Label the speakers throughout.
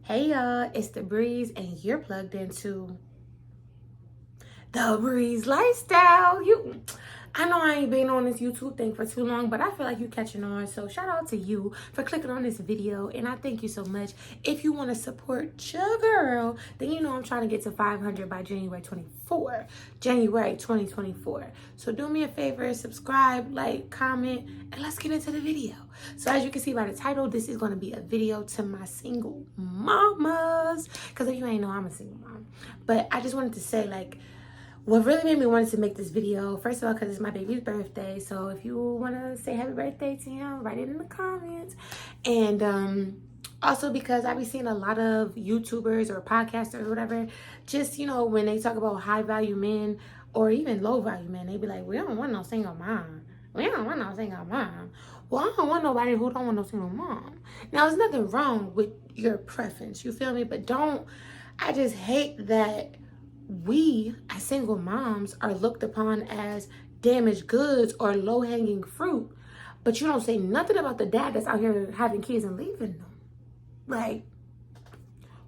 Speaker 1: Hey y'all, it's TheBreeze and you're plugged into TheBreeze lifestyle. I know I ain't been on this YouTube thing for too long, but I feel like you catching on. So shout out to you for clicking on this video, and I thank you so much. If you want to support your girl, then you know I'm trying to get to 500 by January 2024. So do me a favor, subscribe, like, comment, and let's get into the video. So as you can see by the title, this is going to be a video to my single mamas, because if you ain't know, I'm a single mom. But I just wanted to say, like, what really made me want to make this video, first of all, because it's my baby's birthday. So if you want to say happy birthday to him, write it in the comments. And also because I be seeing a lot of YouTubers or podcasters or whatever, just, you know, when they talk about high value men or even low value men, they be like, we don't want no single mom. We don't want no single mom. Well, I don't want nobody who don't want no single mom. Now, there's nothing wrong with your preference, you feel me? But I just hate that we as single moms are looked upon as damaged goods or low-hanging fruit, but you don't say nothing about the dad that's out here having kids and leaving them. Like,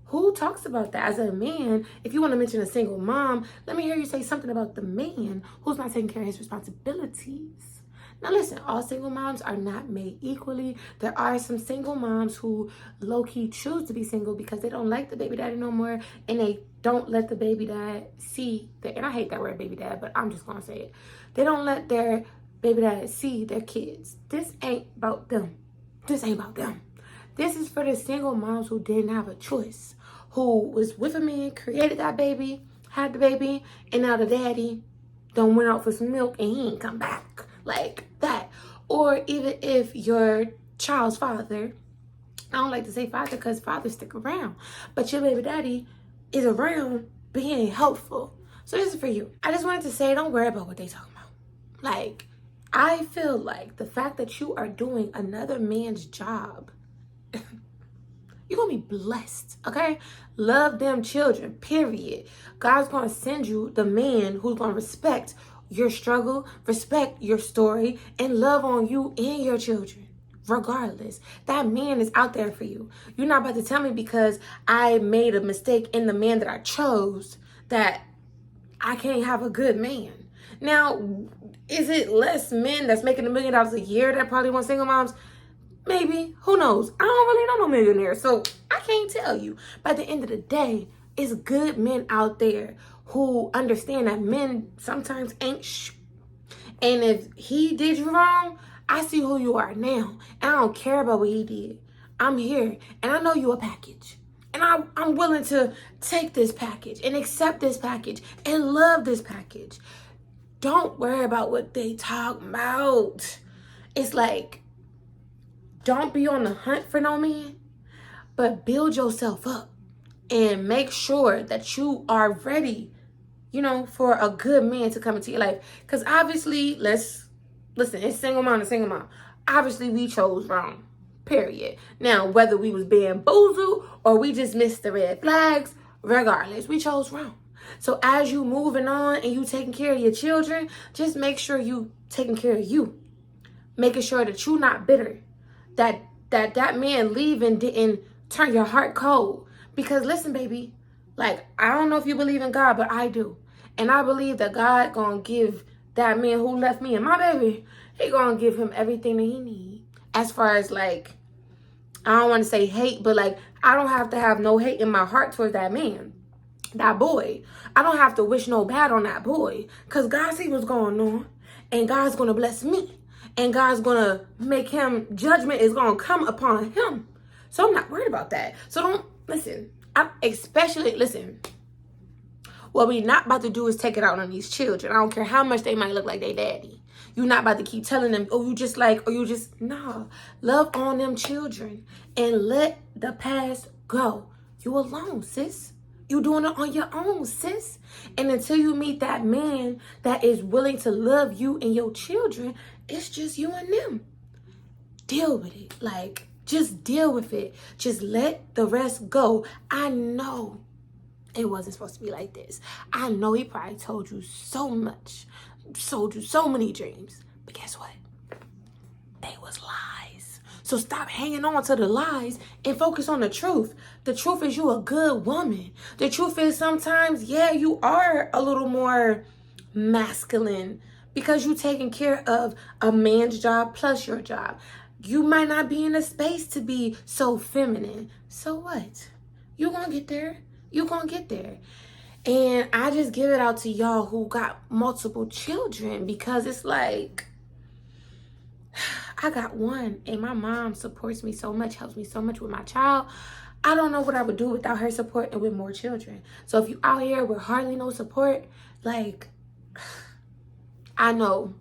Speaker 1: who talks about that? As a man, if you want to mention a single mom, let me hear you say something about the man who's not taking care of his responsibilities. Now listen, all single moms are not made equally. There are some single moms who low-key choose to be single because they don't like the baby daddy no more, and they don't let the baby dad see and I hate that word baby dad, but I'm just gonna say it. They don't let their baby dad see their kids. This ain't about them. This ain't about them. This is for the single moms who didn't have a choice, who was with a man, created that baby, had the baby, and now the daddy done went out for some milk and he ain't come back. Like that. Or even if your child's father, I don't like to say father because fathers stick around, but your baby daddy is around being helpful. So this is for you. I just wanted to say, don't worry about what they talking about. Like, I feel like the fact that you are doing another man's job, you're gonna be blessed, okay? Love them children, period. God's gonna send you the man who's gonna respect your struggle, respect your story, and love on you and your children. Regardless, that man is out there for you. You're not about to tell me because I made a mistake in the man that I chose that I can't have a good man. Now, is it less men that's making $1 million a year that probably want single moms? Maybe. Who knows? I don't really know no millionaires, so I can't tell you. But at the end of the day, it's good men out there who understand that men sometimes ain't and if he did you wrong, I see who you are now, and I don't care about what he did. I'm here, and I know you a package, and I'm willing to take this package and accept this package and love this package. Don't worry about what they talk about. It's like, don't be on the hunt for no man, but build yourself up and make sure that you are ready, you know, for a good man to come into your life. Because obviously, listen, it's single mom to single mom. Obviously, we chose wrong, period. Now, whether we was bamboozled or we just missed the red flags, regardless, we chose wrong. So as you moving on and you taking care of your children, just make sure you taking care of you. Making sure that you not bitter. That man leaving didn't turn your heart cold. Because listen, baby, like, I don't know if you believe in God, but I do. And I believe that God gonna give that man who left me and my baby, he gonna give him everything that he need. As far as, like, I don't want to say hate, but, like, I don't have to have no hate in my heart towards that man, that boy. I don't have to wish no bad on that boy. Because God see what's going on. And God's gonna bless me. And God's gonna make him, judgment is gonna come upon him. So I'm not worried about that. So don't, listen, listen, what we not about to do is take it out on these children. I don't care how much they might look like their daddy. You're not about to keep telling them, oh, nah. Love on them children and let the past go. You alone, sis. You doing it on your own, sis. And until you meet that man that is willing to love you and your children, it's just you and them. Deal with it. Like, just deal with it. Just let the rest go. I know it wasn't supposed to be like this. I know he probably told you so much, sold you so many dreams. But guess what? They was lies. So stop hanging on to the lies and focus on the truth. The truth is you a good woman. The truth is sometimes, yeah, you are a little more masculine because you taking care of a man's job plus your job. You might not be in a space to be so feminine. So what? You gonna get there. You gonna get there. And I just give it out to y'all who got multiple children because it's like, I got one and my mom supports me so much, helps me so much with my child. I don't know what I would do without her support and with more children. So if you out here with hardly no support, like, I know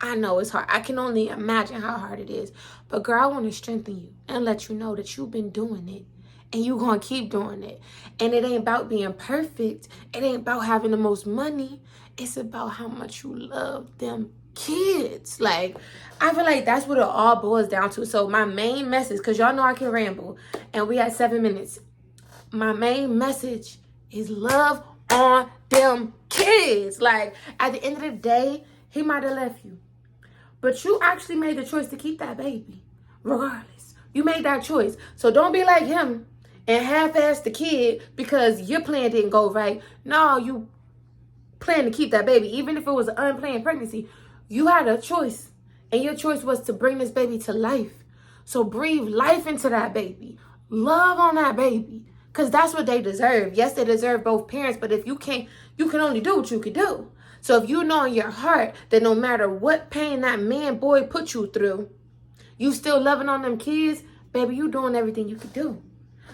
Speaker 1: it's hard. I can only imagine how hard it is. But girl, I want to strengthen you and let you know that you've been doing it. And you're going to keep doing it. And it ain't about being perfect. It ain't about having the most money. It's about how much you love them kids. Like, I feel like that's what it all boils down to. So my main message, because y'all know I can ramble. And we at 7 minutes. My main message is love on them kids. Like, at the end of the day, he might have left you. But you actually made the choice to keep that baby. Regardless. You made that choice. So don't be like him and half-ass the kid because your plan didn't go right. No, you plan to keep that baby. Even if it was an unplanned pregnancy, you had a choice. And your choice was to bring this baby to life. So breathe life into that baby. Love on that baby. Because that's what they deserve. Yes, they deserve both parents. But if you can't, you can only do what you can do. So if you know in your heart that no matter what pain that man, boy put you through, you still loving on them kids, baby, you doing everything you can do.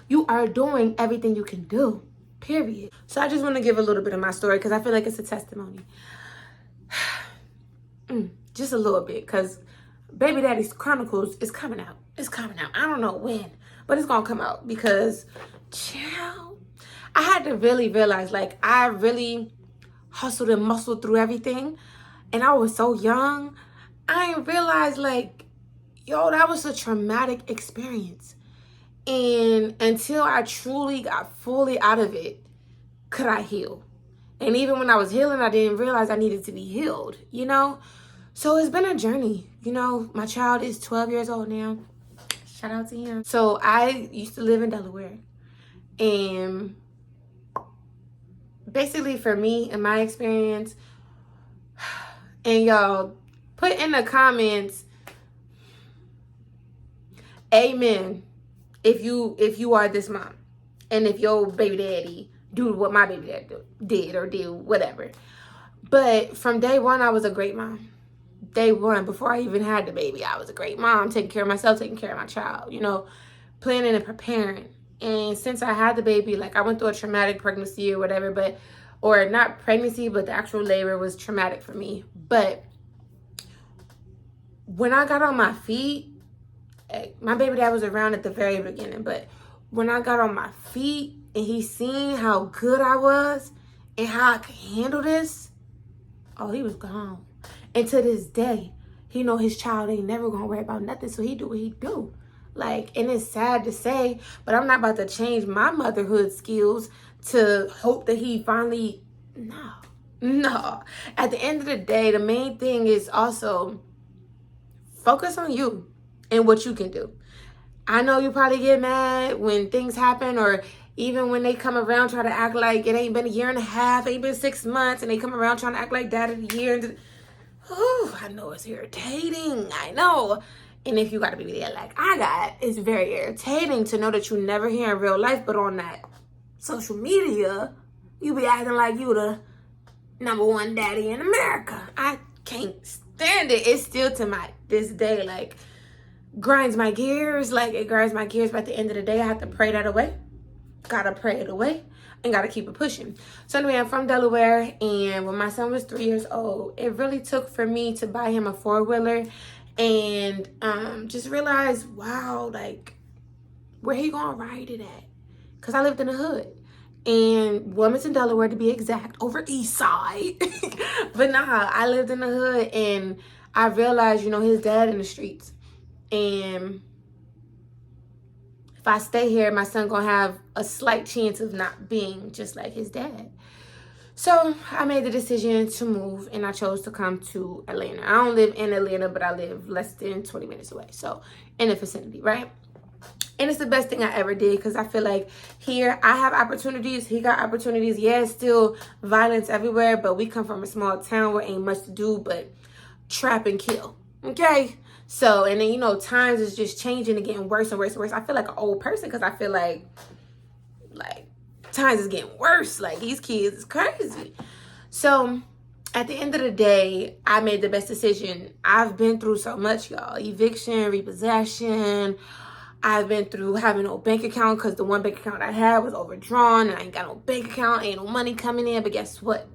Speaker 1: You are doing everything you can do, period. So I just want to give a little bit of my story because I feel like it's a testimony. Just a little bit because Baby Daddy's Chronicles is coming out. It's coming out. I don't know when, but it's going to come out because, child, I had to really realize, like, I really hustled and muscled through everything. And I was so young. I didn't realize, like, yo, that was a traumatic experience. And until I truly got fully out of it, could I heal. And even when I was healing, I didn't realize I needed to be healed, you know? So it's been a journey. You know, my child is 12 years old now. Shout out to him. So I used to live in Delaware. And basically for me and my experience, and y'all put in the comments, amen, if you are this mom and if your baby daddy do what my baby dad did or do whatever. But from day one, I was a great mom. Day one, before I even had the baby, I was a great mom, taking care of myself, taking care of my child, you know, planning and preparing. And since I had the baby, like, I went through a traumatic pregnancy or whatever, or not pregnancy, but the actual labor was traumatic for me. But when I got on my feet, my baby dad was around at the very beginning, but when I got on my feet and he seen how good I was and how I could handle this, oh, he was gone. And to this day, he know his child ain't never gonna worry about nothing, so he do what he do. Like, and it's sad to say, but I'm not about to change my motherhood skills to hope that he finally, no. At the end of the day, the main thing is also focus on you and what you can do. I know you probably get mad when things happen, or even when they come around try to act like it ain't been a year and a half, ain't been 6 months, and they come around trying to act like dad of the year. Oh, I know it's irritating. I know. And if you got to be there like I got, it's very irritating to know that you never hear in real life, but on that social media, you be acting like you the #1 daddy in America. I can't stand it. It's still to this day, like, grinds my gears. Like, it grinds my gears, but at the end of the day, I have to pray that away. Gotta pray it away and gotta keep it pushing. So anyway, I'm from Delaware, and when my son was 3 years old, it really took for me to buy him a 4-wheeler and just realize, wow, like, where he gonna ride it at? Because I lived in the hood. And Wilmington, Delaware, to be exact, over east side. But nah, I lived in the hood, and I realized, you know, his dad in the streets. And if I stay here, my son gonna have a slight chance of not being just like his dad. So I made the decision to move, and I chose to come to Atlanta. I don't live in Atlanta, but I live less than 20 minutes away. So in the vicinity, right? And it's the best thing I ever did, because I feel like here I have opportunities. He got opportunities. Yeah, it's still violence everywhere, but we come from a small town where ain't much to do but trap and kill. Okay? So, and then, you know, times is just changing and getting worse and worse and worse. I feel like an old person, because I feel like times is getting worse. Like, these kids is crazy. So at the end of the day, I made the best decision. I've been through so much, y'all. Eviction, repossession. I've been through having no bank account, because the one bank account I had was overdrawn, and I ain't got no bank account, ain't no money coming in. But guess what?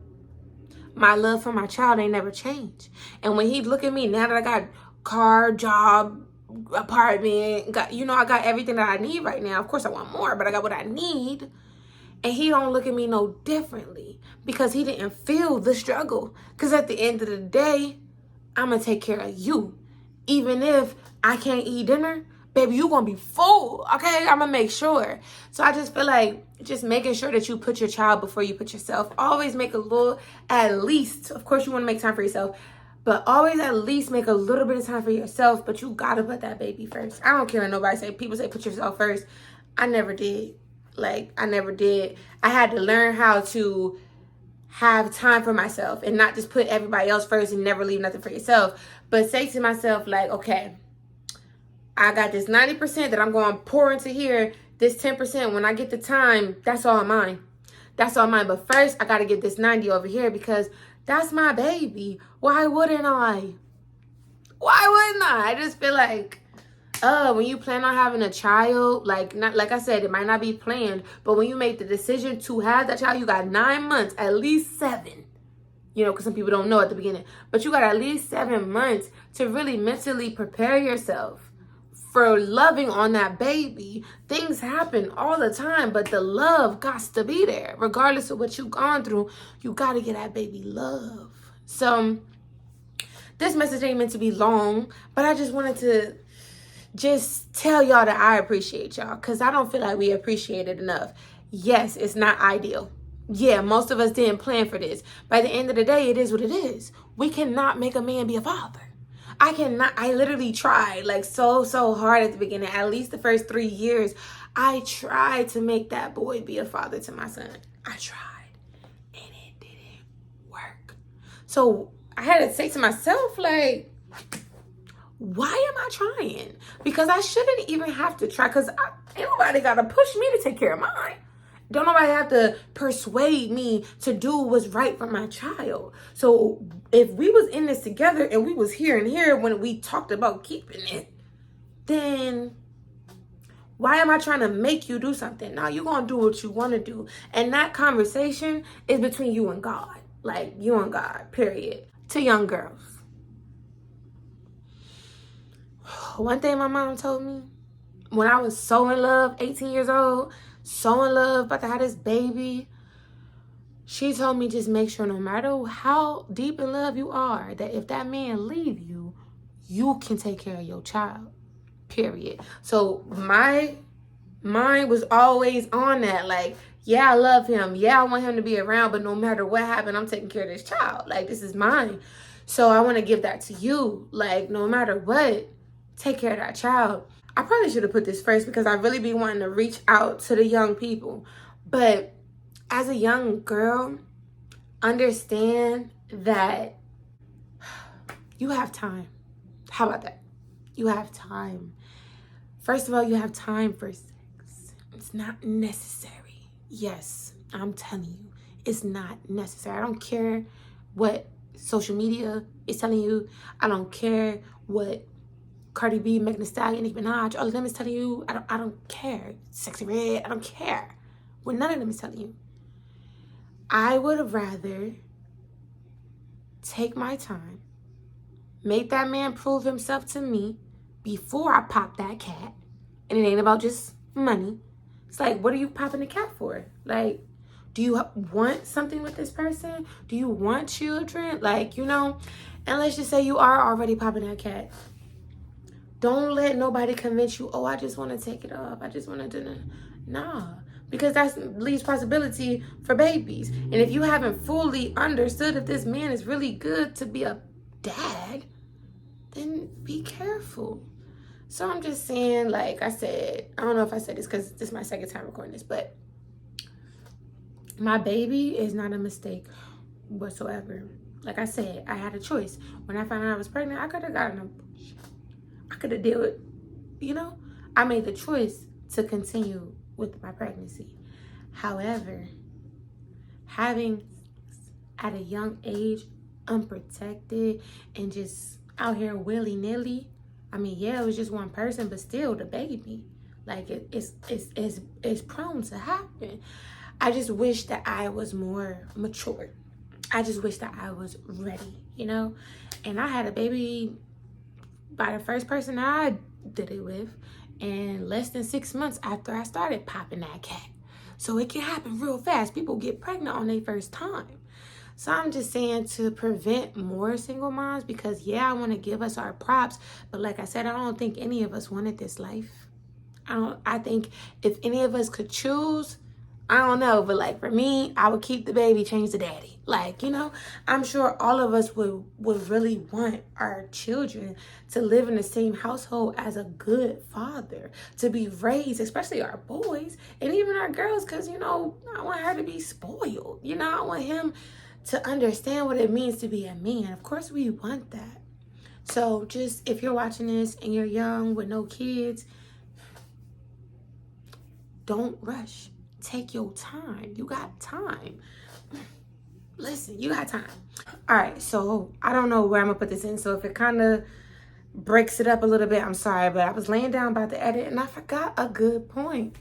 Speaker 1: My love for my child ain't never changed. And when he look at me, now that I got car, job, apartment, got, you know, I got everything that I need right now. Of course I want more, but I got what I need. And he don't look at me no differently, because he didn't feel the struggle. Because at the end of the day, I'm going to take care of you. Even if I can't eat dinner, baby, you going to be full, okay? I'm going to make sure. So I just feel like just making sure that you put your child before you put yourself. Always make a little, at least, of course you want to make time for yourself, but always at least make a little bit of time for yourself. But you got to put that baby first. I don't care what nobody say. People say put yourself first. I never did. Like, I never did. I had to learn how to have time for myself and not just put everybody else first and never leave nothing for yourself. But say to myself, like, okay, I got this 90% that I'm going to pour into here. This 10%, when I get the time, that's all mine. That's all mine. But first, I got to get this 90 over here, because that's my baby. Why wouldn't I? Why wouldn't I? I just feel like, when you plan on having a child, like, not like I said, it might not be planned, but when you make the decision to have that child, you got 9 months, at least 7. You know, because some people don't know at the beginning, but you got at least 7 months to really mentally prepare yourself for loving on that baby. Things happen all the time, but the love got to be there. Regardless of what you've gone through, you got to get that baby love. So this message ain't meant to be long, but I just wanted to just tell y'all that I appreciate y'all, because I don't feel like we appreciate it enough. Yes, it's not ideal. Yeah, most of us didn't plan for this. By the end of the day, it is what it is. We cannot make a man be a father. I literally tried like so hard at the beginning. At least the first 3 years, I tried to make that boy be a father to my son. I tried, and it didn't work. So I had to say to myself, like, why am I trying? Because I shouldn't even have to try, because ain't nobody got to push me to take care of mine. Don't nobody have to persuade me to do what's right for my child. So if we was in this together and we was here and here when we talked about keeping it, then why am I trying to make you do something? No, you're going to do what you want to do. And that conversation is between you and God. Like, you and God, period. To young girls. One thing my mom told me when I was so in love, 18 years old, so in love, about to have this baby, she told me just make sure no matter how deep in love you are, that if that man leave you, you can take care of your child, period. So my mind was always on that, like, yeah, I love him. Yeah, I want him to be around, but no matter what happened, I'm taking care of this child. Like, this is mine. So I want to give that to you. Like, no matter what, take care of that child. I probably should have put this first, because I really be wanting to reach out to the young people. But as a young girl, understand that you have time. How about that? You have time. First of all, you have time for sex. It's not necessary. Yes, I'm telling you, it's not necessary. I don't care what social media is telling you. I don't care what Cardi B, Megan Thee Stallion, Nicki Minaj, all of them is telling you. I don't care. Sexy Red, I don't care what none of them is telling you. I would rather take my time, make that man prove himself to me before I pop that cat. And it ain't about just money. It's like, what are you popping the cat for? Like, do you want something with this person? Do you want children? Like, you know, and let's just say you are already popping that cat. Don't let nobody convince you, oh, I just want to take it off. I just want to do it. Nah, because that's leaves possibility for babies. And if you haven't fully understood if this man is really good to be a dad, then be careful. So I'm just saying, like I said, I don't know if I said this because this is my second time recording this, but my baby is not a mistake whatsoever. Like I said, I had a choice. When I found out I was pregnant, I could have gotten abortion. I could have dealt with, you know, I made the choice to continue with my pregnancy. However, having at a young age, unprotected and just out here willy-nilly, I mean, yeah, it was just one person, but still the baby. Like it's prone to happen. I just wish that I was more mature. I just wish that I was ready, you know? And I had a baby by the first person I did it with, and less than 6 months after I started popping that cat. So it can happen real fast. People get pregnant on their first time. So I'm just saying, to prevent more single moms, because yeah, I want to give us our props, but like I said, I don't think any of us wanted this life. I think if any of us could choose, I don't know, but like for me, I would keep the baby, change the daddy. Like, you know, I'm sure all of us would really want our children to live in the same household as a good father, to be raised, especially our boys and even our girls, because, you know, I want her to be spoiled. You know, I want him to understand what it means to be a man. Of course, we want that. So just, if you're watching this and you're young with no kids, don't rush. Take your time. You got time. Listen, you got time. All right, so I don't know where I'm gonna put this in. So if it kind of breaks it up a little bit, I'm sorry, but I was laying down about to edit and I forgot a good point.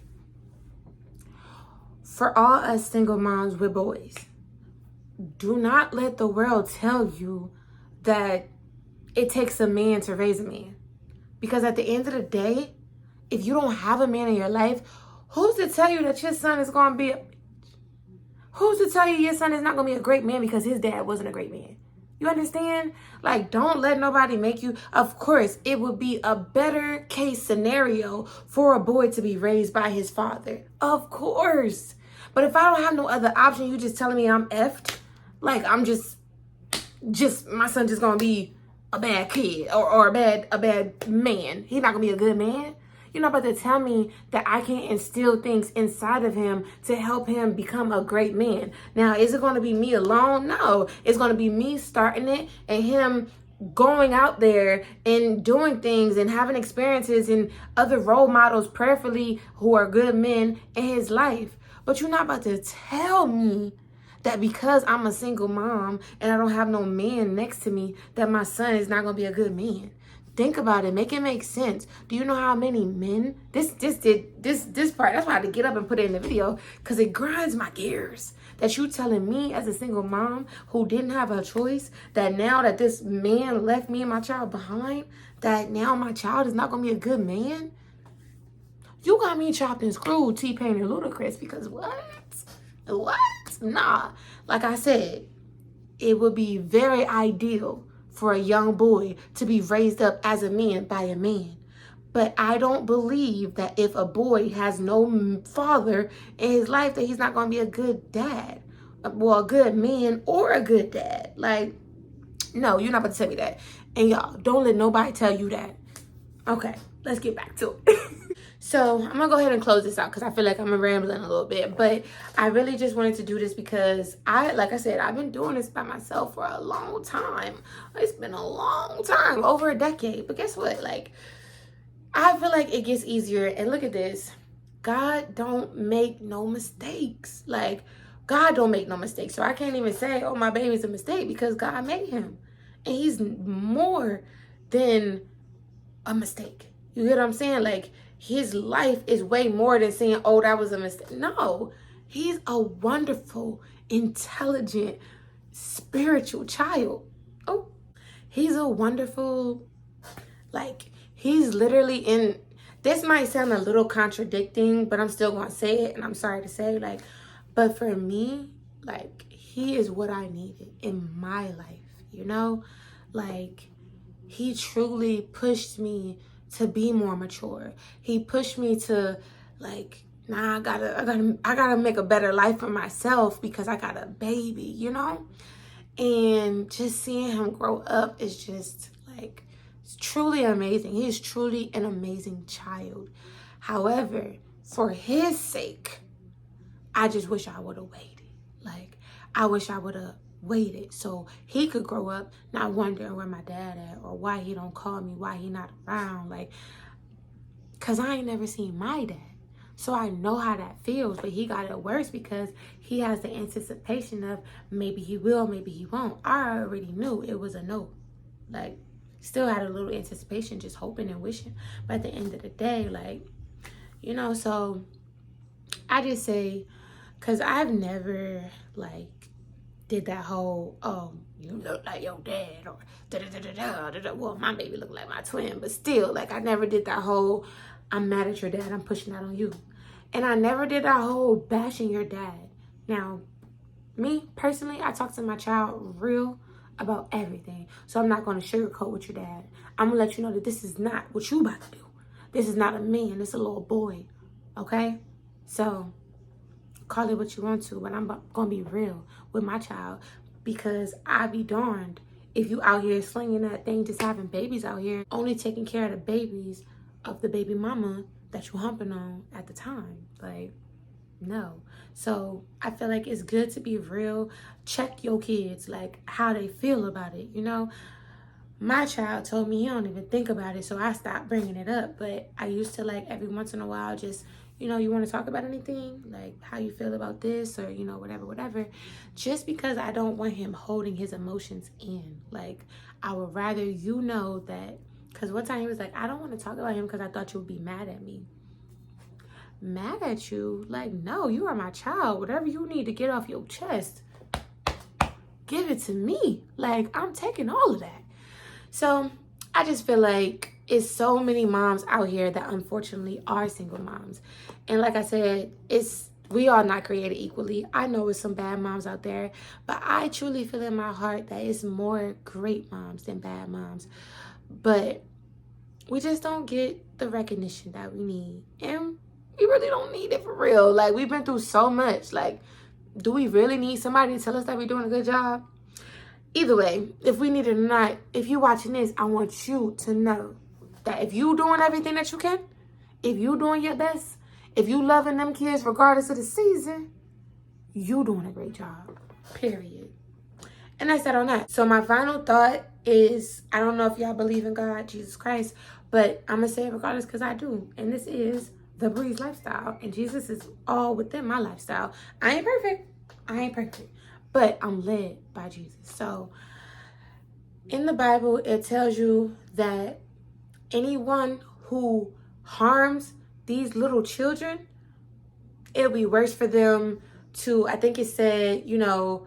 Speaker 1: For all us single moms with boys, do not let the world tell you that it takes a man to raise a man. Because at the end of the day, if you don't have a man in your life, who's to tell you that your son is going to be who's to tell you your son is not going to be a great man because his dad wasn't a great man? You understand? Like, don't let nobody make you. Of course, it would be a better case scenario for a boy to be raised by his father. Of course. But if I don't have no other option, you just telling me I'm effed? Like, I'm just my son just going to be a bad kid or a bad man. He's not going to be a good man. You're not about to tell me that I can't instill things inside of him to help him become a great man. Now, is it going to be me alone? No. It's going to be me starting it and him going out there and doing things and having experiences and other role models, prayerfully, who are good men in his life. But you're not about to tell me that because I'm a single mom and I don't have no man next to me, that my son is not going to be a good man. Think about it. Make it make sense. Do you know how many men? This part, that's why I had to get up and put it in the video, because it grinds my gears. That you telling me as a single mom who didn't have a choice, that now that this man left me and my child behind, that now my child is not going to be a good man? You got me chopped and screwed, T-Pain and Ludacris, because what? Nah. Like I said, it would be very ideal for a young boy to be raised up as a man by a man. But I don't believe that if a boy has no father in his life, that he's not going to be a good dad. Well, a good man or a good dad. Like, no, you're not about to tell me that. And y'all, don't let nobody tell you that. Okay, let's get back to it. So I'm gonna go ahead and close this out because I feel like I'm rambling a little bit, but I really just wanted to do this because like I said, I've been doing this by myself for a long time. It's been a long time, over a decade. But guess what? Like, I feel like it gets easier. And look at this. God don't make no mistakes. Like, God don't make no mistakes. So I can't even say, oh, my baby's a mistake, because God made him. And he's more than a mistake. You get what I'm saying? Like, his life is way more than saying, oh, that was a mistake. No, he's a wonderful, intelligent, spiritual child. Oh, he's a wonderful, like, he's literally in, this might sound a little contradicting, but I'm still going to say it, and I'm sorry to say, like, but for me, like, he is what I needed in my life, you know? Like, he truly pushed me to be more mature. He pushed me to, like, Nah, I gotta make a better life for myself because I got a baby, you know? And just seeing him grow up is just like, it's truly amazing. He is truly an amazing child. However, for his sake, I just wish I would have waited. Like, I wish I would have waited so he could grow up not wondering where my dad at or why he don't call me, why he not around. Like, because I ain't never seen my dad. So I know how that feels, but he got it worse because he has the anticipation of maybe he will, maybe he won't. I already knew it was a no. Like, still had a little anticipation, just hoping and wishing. But at the end of the day, like, you know, so I just say, because I've never, like, did that whole, oh, you look like your dad, or da-da-da-da-da-da. Well, my baby looked like my twin, but still, like, I never did that whole, I'm mad at your dad, I'm pushing that on you. And I never did that whole bashing your dad. Now, me, personally, I talk to my child real about everything. So I'm not going to sugarcoat with your dad. I'm going to let you know that this is not what you about to do. This is not a man, this is a little boy, okay? So, call it what you want to, but I'm going to be real with my child because I be darned if you out here slinging that thing, just having babies out here, only taking care of the babies of the baby mama that you humping on at the time. Like, no. So I feel like it's good to be real. Check your kids, like how they feel about it. You know, my child told me he don't even think about it, so I stopped bringing it up. But I used to, like, every once in a while just, you know, you want to talk about anything, like how you feel about this, or, you know, whatever, just because I don't want him holding his emotions in. Like, I would rather you know that, because one time he was like, I don't want to talk about him because I thought you would be mad at me. Mad at you? Like, no, you are my child. Whatever you need to get off your chest, give it to me. Like, I'm taking all of that. So I just feel like it's so many moms out here that unfortunately are single moms. And like I said, we are not created equally. I know it's some bad moms out there, but I truly feel in my heart that it's more great moms than bad moms. But we just don't get the recognition that we need. And we really don't need it for real. Like, we've been through so much. Like, do we really need somebody to tell us that we're doing a good job? Either way, if we need it or not, if you're watching this, I want you to know that if you doing everything that you can, if you doing your best, if you loving them kids regardless of the season, you doing a great job, period. And that's that on that. So my final thought is, I don't know if y'all believe in God, Jesus Christ, but I'm going to say it regardless because I do. And this is the Breeze lifestyle. And Jesus is all within my lifestyle. I ain't perfect. But I'm led by Jesus. So in the Bible, it tells you that anyone who harms these little children, it'll be worse for them to, I think it said, you know,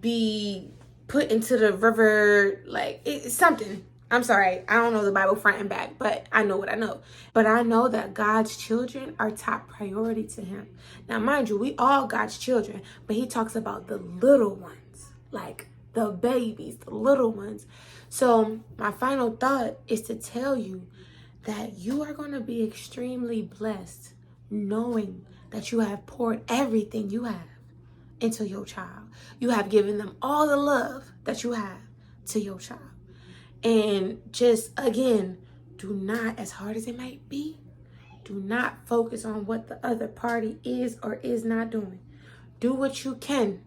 Speaker 1: be put into the river, like it's something. I'm sorry, I don't know the Bible front and back, but I know what I know. But I know that God's children are top priority to him. Now, mind you, we all God's children, but he talks about the little ones, like the babies, the little ones. So my final thought is to tell you that you are going to be extremely blessed knowing that you have poured everything you have into your child. You have given them all the love that you have to your child. And just, again, do not, as hard as it might be, do not focus on what the other party is or is not doing. Do what you can.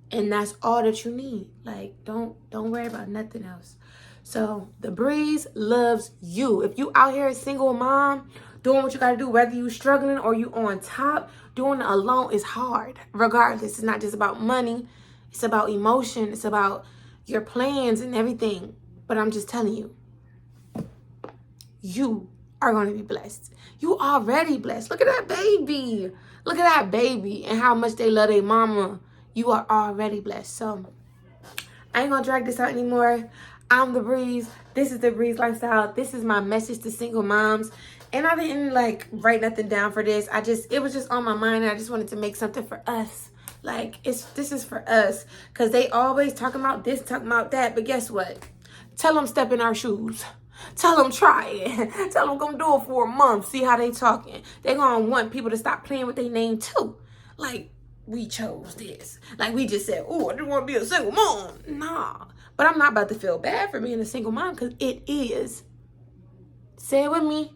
Speaker 1: And that's all that you need. Like, don't worry about nothing else. So the Breeze loves you. If you out here a single mom, doing what you got to do, whether you struggling or you on top, doing it alone is hard. Regardless, it's not just about money. It's about emotion. It's about your plans and everything. But I'm just telling you, you are going to be blessed. You already blessed. Look at that baby. Look at that baby and how much they love their mama. You are already blessed. So I ain't going to drag this out anymore. I'm the Breeze. This is the Breeze lifestyle. This is my message to single moms. And I didn't like write nothing down for this. It was just on my mind. And I just wanted to make something for us. Like, this is for us. Because they always talking about this, talking about that. But guess what? Tell them step in our shoes. Tell them try it. Tell them come do it for a month. See how they talking. They gonna want people to stop playing with their name too. Like, we chose this. Like, we just said, oh, I just want to be a single mom. Nah. But I'm not about to feel bad for being a single mom because it is. Say it with me.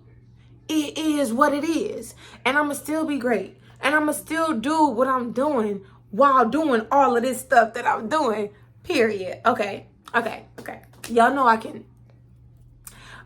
Speaker 1: It is what it is. And I'm going to still be great. And I'm going to still do what I'm doing while doing all of this stuff that I'm doing. Period. Okay. Y'all know I can.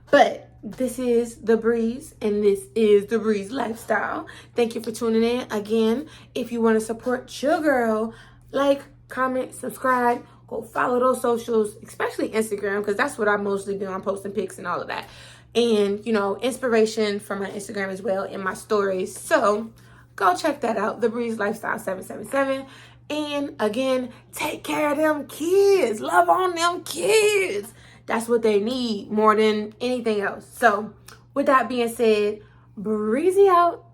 Speaker 1: But this is TheBreeze, and this is TheBreeze Lifestyle. Thank you for tuning in. Again, if you want to support your girl, like, comment, subscribe, go follow those socials, especially Instagram, because that's what I mostly do. I'm posting pics and all of that. And, you know, inspiration from my Instagram as well in my stories. So go check that out, TheBreeze Lifestyle 777. And again, take care of them kids. Love on them kids. That's what they need more than anything else. So with that being said, breezy out.